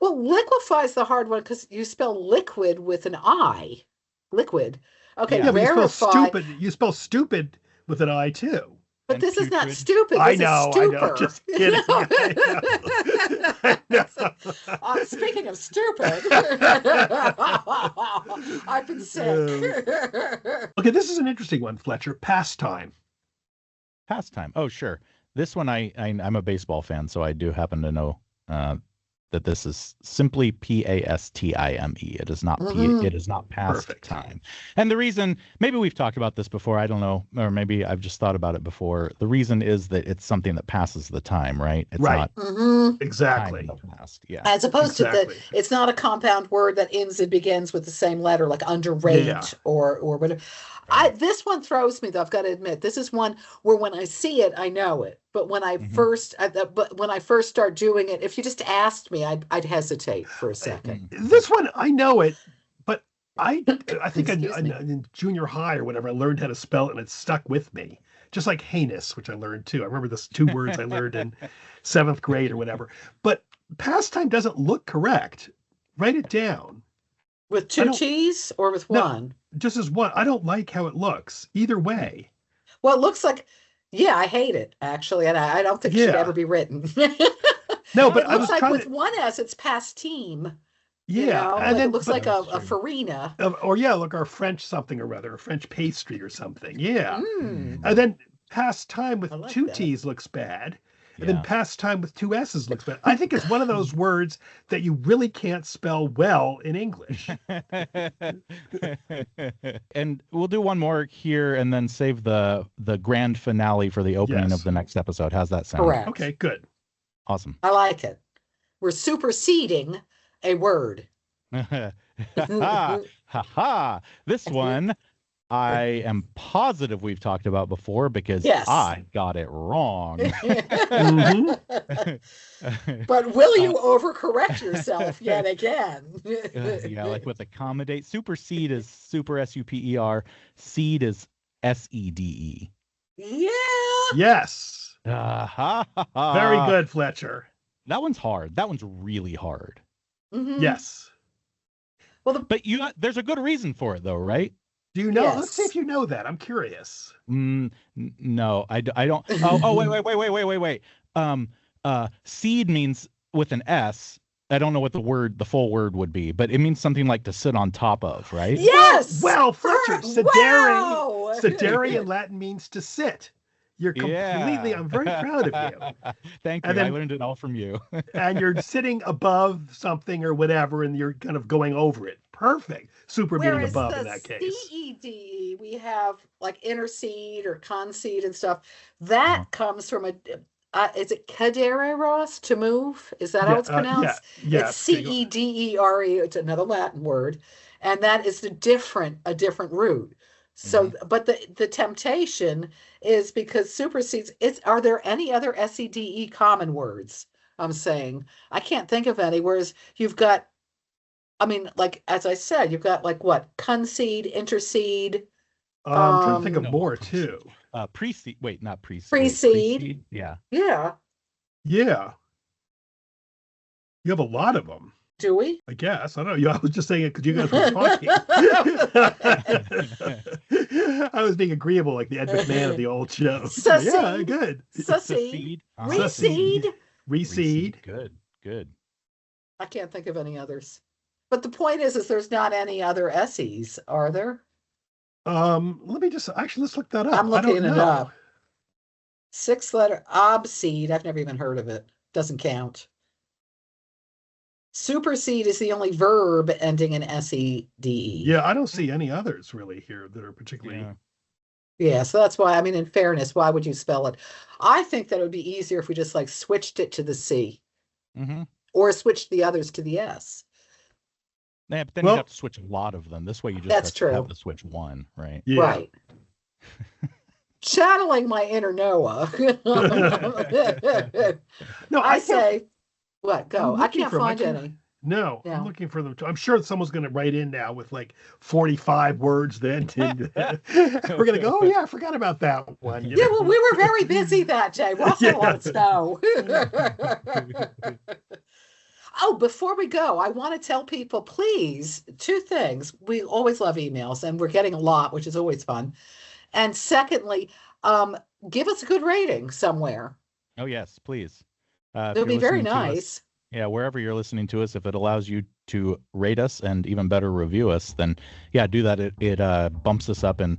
[SPEAKER 3] Well, liquefy is the hard one because you spell liquid with an I. Liquid. Okay,
[SPEAKER 1] Yeah,
[SPEAKER 2] Yeah, but
[SPEAKER 3] rarefy.
[SPEAKER 2] you spell stupid with an I too.
[SPEAKER 3] But
[SPEAKER 1] And
[SPEAKER 3] this is not
[SPEAKER 1] putrid.
[SPEAKER 3] stupid.
[SPEAKER 2] I
[SPEAKER 3] This is
[SPEAKER 2] know,
[SPEAKER 3] stupor.
[SPEAKER 2] just kidding. I know.
[SPEAKER 3] Speaking of stupid, I've been sick.
[SPEAKER 2] Okay, this is an interesting one, Fletcher. Pastime.
[SPEAKER 1] Pastime. Oh, sure. This one, I'm a baseball fan, so I do happen to know that this is simply PASTIME. It is not
[SPEAKER 3] Mhm.
[SPEAKER 1] it is not past
[SPEAKER 2] Perfect.
[SPEAKER 1] time. And the reason, maybe we've talked about this before, I don't know, or maybe I've just thought about it before. The reason is that it's something that passes the time, right? It's
[SPEAKER 2] Right.
[SPEAKER 1] not
[SPEAKER 3] Mhm.
[SPEAKER 1] time
[SPEAKER 2] Exactly.
[SPEAKER 1] in the past. Yeah.
[SPEAKER 3] As opposed to
[SPEAKER 2] Exactly.
[SPEAKER 3] it's not a compound word that ends and begins with the same letter, like underrate
[SPEAKER 2] Yeah.
[SPEAKER 3] or whatever.
[SPEAKER 1] Right.
[SPEAKER 3] This one throws me though. I've got to admit, this is one where when I see it, I know it. But when I
[SPEAKER 1] Mhm.
[SPEAKER 3] first start doing it, if you just asked me, I'd hesitate for a second.
[SPEAKER 2] This one, I know it, but I think
[SPEAKER 3] Excuse me.
[SPEAKER 2] in junior high or whatever, I learned how to spell it and it stuck with me. just like heinous, which I learned too. I remember this 2 words I learned in 7th grade or whatever. But pastime doesn't look correct. Write it down.
[SPEAKER 3] With 2 T's or with
[SPEAKER 2] No.
[SPEAKER 3] 1?
[SPEAKER 2] Just as one. I don't like how it looks either way.
[SPEAKER 3] Well, it looks like, yeah, I hate it actually, and I don't think it should ever be written.
[SPEAKER 2] No, but
[SPEAKER 3] it
[SPEAKER 2] I
[SPEAKER 3] looks
[SPEAKER 2] was
[SPEAKER 3] like
[SPEAKER 2] trying
[SPEAKER 3] with
[SPEAKER 2] to.
[SPEAKER 3] 1 S, it's pastime.
[SPEAKER 2] Yeah,
[SPEAKER 3] You know?
[SPEAKER 2] and
[SPEAKER 3] Like,
[SPEAKER 2] then
[SPEAKER 3] it looks
[SPEAKER 2] but,
[SPEAKER 3] like a farina.
[SPEAKER 2] or yeah, like our French something or other, a French pastry or something. Yeah,
[SPEAKER 3] Mm,
[SPEAKER 2] and then pastime with
[SPEAKER 3] I like
[SPEAKER 2] 2
[SPEAKER 3] that.
[SPEAKER 2] T's looks bad. And
[SPEAKER 1] Yeah.
[SPEAKER 2] then pastime with 2 S's looks bad. I think it's one of those words that you really can't spell well in English.
[SPEAKER 1] And we'll do one more here and then save the grand finale for the opening
[SPEAKER 2] Yes.
[SPEAKER 1] of the next episode. How's that sound?
[SPEAKER 3] Correct.
[SPEAKER 2] Okay, good.
[SPEAKER 1] Awesome.
[SPEAKER 3] I like it. We're superseding a word.
[SPEAKER 1] Ha ha. This one I am positive we've talked about before because
[SPEAKER 3] Yes.
[SPEAKER 1] I got it wrong.
[SPEAKER 2] Mhm.
[SPEAKER 3] But will you overcorrect yourself yet again?
[SPEAKER 1] Yeah, like with accommodate. Supersede is super SUPER. Seed is SEDE.
[SPEAKER 3] Yeah.
[SPEAKER 2] Yes.
[SPEAKER 1] Ha,
[SPEAKER 2] Very good, Fletcher.
[SPEAKER 1] That one's hard. That one's really hard.
[SPEAKER 3] Mhm.
[SPEAKER 2] Yes.
[SPEAKER 1] But there's a good reason for it, though, right?
[SPEAKER 2] Do you know?
[SPEAKER 3] Yes.
[SPEAKER 2] Let's see if you know that. I'm curious.
[SPEAKER 1] No, I don't. Oh, wait. Seed means with an S. I don't know what the full word would be, but it means something like to sit on top of, right?
[SPEAKER 3] Yes.
[SPEAKER 2] Well, Fletcher, sedere,
[SPEAKER 3] Wow.
[SPEAKER 2] sedere in Latin means to sit. You're completely,
[SPEAKER 1] Yeah.
[SPEAKER 2] I'm very proud of you.
[SPEAKER 1] Thank you.
[SPEAKER 2] And then-
[SPEAKER 1] I learned it all from you.
[SPEAKER 2] And you're sitting above something or whatever, and you're kind of going over it. Perfect. Super meaning
[SPEAKER 3] Whereas
[SPEAKER 2] above
[SPEAKER 3] the
[SPEAKER 2] in that case.
[SPEAKER 3] CED, we have like intercede or concede and stuff. That comes from is it cadere, Ross? To move? Is that how it's pronounced?
[SPEAKER 2] Yeah.
[SPEAKER 3] It's CEDERE. It's another Latin word, and that is a different root. So, but the temptation is because supersedes. Are there any other SEDE common words? I'm saying I can't think of any. Whereas you've got, I mean, like as I said, you've got like what? Concede, intercede.
[SPEAKER 2] I'm trying to think of
[SPEAKER 1] No.
[SPEAKER 2] more too.
[SPEAKER 1] Precede. Wait, not precede.
[SPEAKER 3] Precede.
[SPEAKER 1] Yeah.
[SPEAKER 3] Yeah.
[SPEAKER 2] Yeah. You have a lot of them,
[SPEAKER 3] Do we?
[SPEAKER 2] I guess. I don't know. I was just saying it because you guys were talking. I was being agreeable like the Ed McMahon of the old show.
[SPEAKER 3] Succeed.
[SPEAKER 2] Yeah, good.
[SPEAKER 3] Succeed.
[SPEAKER 1] Succeed.
[SPEAKER 3] Recede.
[SPEAKER 2] Recede.
[SPEAKER 1] Good.
[SPEAKER 3] I can't think of any others. But the point is there's not any other SEs, are there?
[SPEAKER 2] Let me just let's look that up.
[SPEAKER 3] I'm looking
[SPEAKER 2] I don't
[SPEAKER 3] it
[SPEAKER 2] know.
[SPEAKER 3] up. 6-letter obsede. I've never even heard of it. Doesn't count. Supersede is the only verb ending in SEDE.
[SPEAKER 2] Yeah, I don't see any others really here that are particularly.
[SPEAKER 1] Yeah.
[SPEAKER 3] Yeah, so that's why, I mean, in fairness, why would you spell it? I think that it would be easier if we just like switched it to the C
[SPEAKER 1] Mm-hmm.
[SPEAKER 3] or switched the others to the S.
[SPEAKER 1] Yeah, but then
[SPEAKER 2] Well-
[SPEAKER 1] you have to switch a lot of them. This way, you just
[SPEAKER 3] That's
[SPEAKER 1] have
[SPEAKER 3] true.
[SPEAKER 1] to switch one, right?
[SPEAKER 2] Yeah.
[SPEAKER 3] Right. Channeling my inner Noah.
[SPEAKER 2] No,
[SPEAKER 3] I
[SPEAKER 2] can't-
[SPEAKER 3] say, what? Go.
[SPEAKER 2] I'm
[SPEAKER 3] I
[SPEAKER 2] looking
[SPEAKER 3] can't
[SPEAKER 2] for 'em. I
[SPEAKER 3] find
[SPEAKER 2] can't-
[SPEAKER 3] any.
[SPEAKER 2] No,
[SPEAKER 3] Yeah.
[SPEAKER 2] I'm looking for them. I'm sure someone's going to write in now with like 45 words. Then we're going to go. Oh yeah, I forgot about that one. you
[SPEAKER 3] Yeah,
[SPEAKER 2] know?
[SPEAKER 3] well, we were very busy that day. Russell
[SPEAKER 2] Yeah.
[SPEAKER 3] let us know. Oh, before we go, I want to tell people, please, 2 things. We always love emails, and we're getting a lot, which is always fun. And secondly, give us a good rating somewhere.
[SPEAKER 1] Oh yes, please.
[SPEAKER 3] It would be very nice.
[SPEAKER 1] Us, yeah, wherever you're listening to us, if it allows you to rate us and even better review us, then yeah, do that. It bumps us up in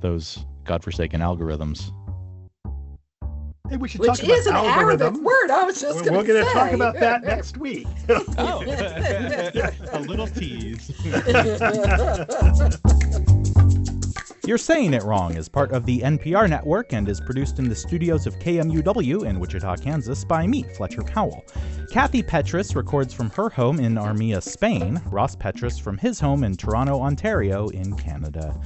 [SPEAKER 1] those godforsaken algorithms.
[SPEAKER 2] Hey, we should
[SPEAKER 3] Which
[SPEAKER 2] talk about
[SPEAKER 3] is an
[SPEAKER 2] algorithm.
[SPEAKER 3] Arabic word. I was just
[SPEAKER 2] We're
[SPEAKER 3] going to
[SPEAKER 2] going
[SPEAKER 3] say.
[SPEAKER 2] to talk about that next week.
[SPEAKER 1] Oh, a little tease. You're Saying It Wrong is part of the NPR network and is produced in the studios of KMUW in Wichita, Kansas by me, Fletcher Powell. Kathy Petrus records from her home in Armia, Spain, Ross Petrus from his home in Toronto, Ontario in Canada.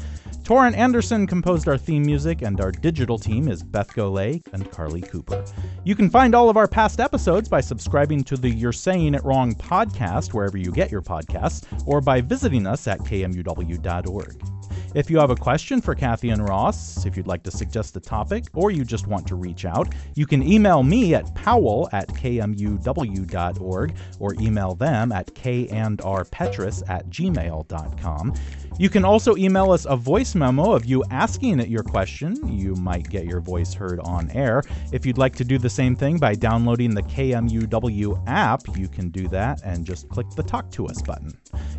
[SPEAKER 1] Torrin Anderson composed our theme music, and our digital team is Beth Golay and Carly Cooper. You can find all of our past episodes by subscribing to the You're Saying It Wrong podcast wherever you get your podcasts, or by visiting us at kmuw.org. If you have a question for Kathy and Ross, if you'd like to suggest a topic, or you just want to reach out, you can email me at powell@kmuw.org or email them at kandrpetrus@gmail.com. You can also email us a voice memo of you asking it your question. You might get your voice heard on air. If you'd like to do the same thing by downloading the KMUW app, you can do that and just click the Talk to Us button.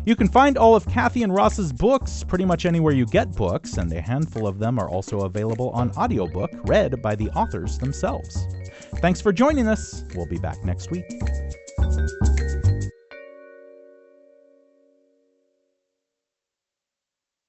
[SPEAKER 1] You can find all of Kathy and Ross's books pretty much anywhere you get books, and a handful of them are also available on audiobook read by the authors themselves. Thanks for joining us. We'll be back next week.